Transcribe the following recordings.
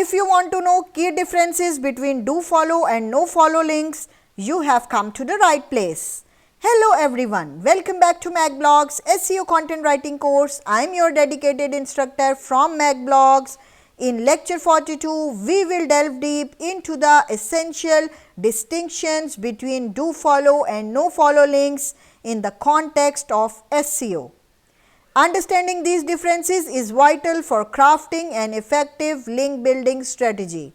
If you want to know key differences between do follow and no follow links, you have come to the right place. Hello everyone, welcome back to makblogs SEO content writing course. I am your dedicated instructor from makblogs. In lecture 42, we will delve deep into the essential distinctions between do follow and no follow links in the context of SEO. Understanding these differences is vital for crafting an effective link building strategy.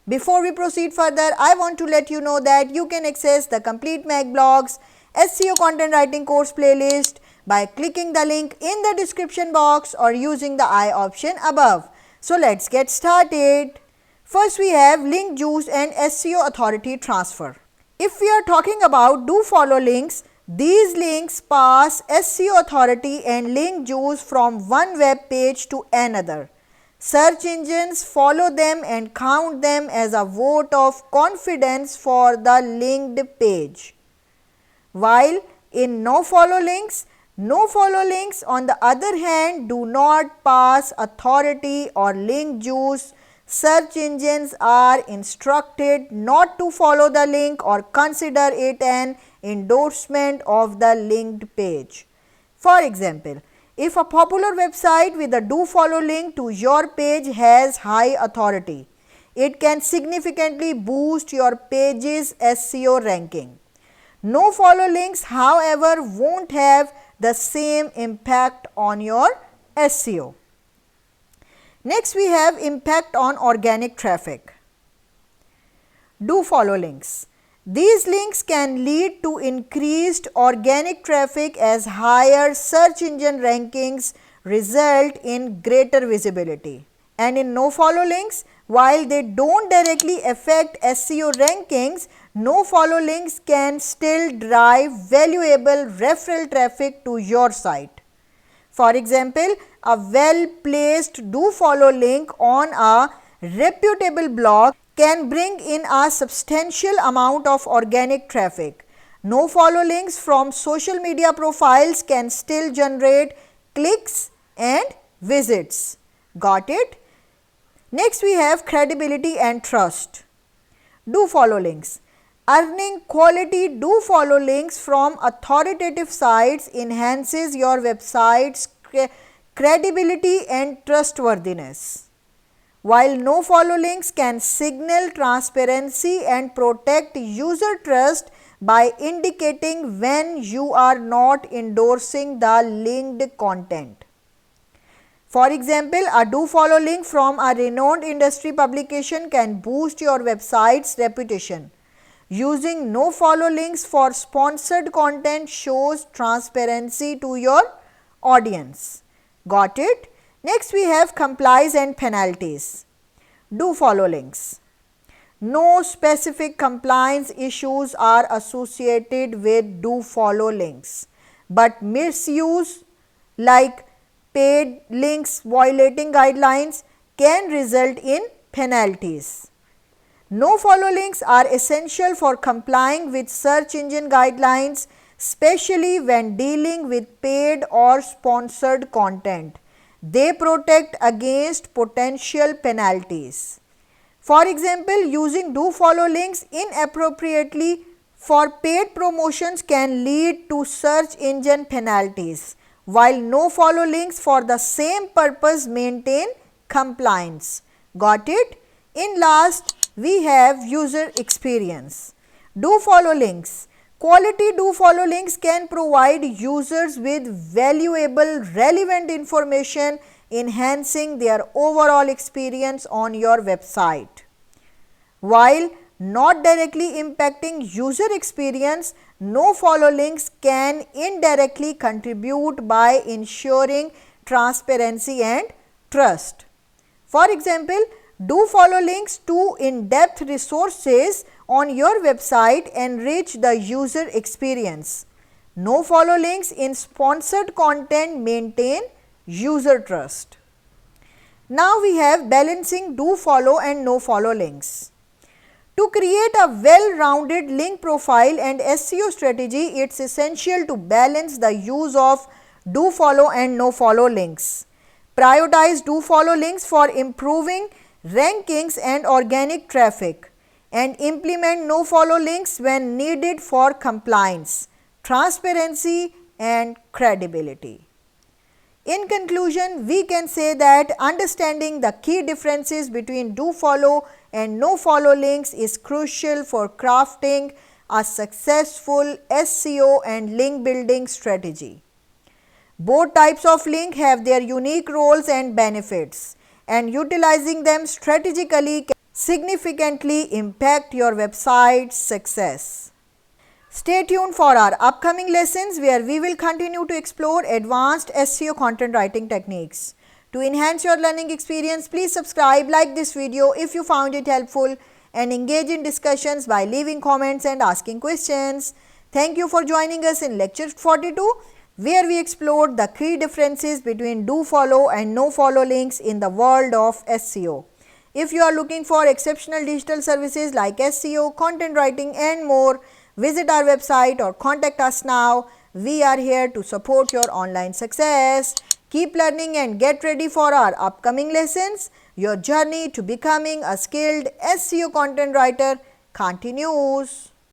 Before we proceed further, I want to let you know that you can access the complete makblogs SEO content writing course playlist by clicking the link in the description box or using the I option above. So let's get started. First we have link juice and SEO authority transfer. If we are talking about do follow links, these links pass SEO authority and link juice from one web page to another. Search engines follow them and count them as a vote of confidence for the linked page. While in no follow links on the other hand do not pass authority or link juice. Search engines are instructed not to follow the link or consider it an endorsement of the linked page. For example, if a popular website with a do follow link to your page has high authority, it can significantly boost your page's SEO ranking. No follow links, however, won't have the same impact on your SEO. Next we have impact on organic traffic. Do follow links. These links can lead to increased organic traffic as higher search engine rankings result in greater visibility. And in no follow links, while they don't directly affect SEO rankings, no follow links can still drive valuable referral traffic to your site. For example, a well-placed do follow link on a reputable blog can bring in a substantial amount of organic traffic. No follow links from social media profiles can still generate clicks and visits. Got it? Next we have credibility and trust. Do follow links. Earning quality do follow links from authoritative sites enhances your website's credibility and trustworthiness. While no follow links can signal transparency and protect user trust by indicating when you are not endorsing the linked content. For example, a do follow link from a renowned industry publication can boost your website's reputation. Using no follow links for sponsored content shows transparency to your audience. Got it? Next we have complies and penalties. Do follow links. No specific compliance issues are associated with do follow links, but misuse like paid links violating guidelines can result in penalties. No follow links are essential for complying with search engine guidelines, especially when dealing with paid or sponsored content. They protect against potential penalties. For example, using do follow links inappropriately for paid promotions can lead to search engine penalties, while no follow links for the same purpose maintain compliance. Got it? In last, we have user experience. Do follow links. Quality do follow links can provide users with valuable, relevant information, enhancing their overall experience on your website. While not directly impacting user experience, no follow links can indirectly contribute by ensuring transparency and trust. For example, do follow links to in-depth resources on your website enrich the user experience. No follow links in sponsored content maintain user trust. Now we have balancing do follow and no follow links. To create a well-rounded link profile and SEO strategy, it's essential to balance the use of do follow and no follow links. Prioritize do follow links for improving rankings and organic traffic, and implement no-follow links when needed for compliance, transparency and credibility. In conclusion, we can say that understanding the key differences between do follow and no follow links is crucial for crafting a successful SEO and link building strategy. Both types of link have their unique roles and benefits, and utilizing them strategically can significantly impact your website's success. Stay tuned for our upcoming lessons where we will continue to explore advanced SEO content writing techniques. To enhance your learning experience, please subscribe, like this video if you found it helpful, and engage in discussions by leaving comments and asking questions. Thank you for joining us in lecture 42, where we explored the key differences between do follow and no follow links in the world of SEO. If you are looking for exceptional digital services like SEO, content writing and more, visit our website or contact us now. We are here to support your online success. Keep learning and get ready for our upcoming lessons. Your journey to becoming a skilled SEO content writer continues.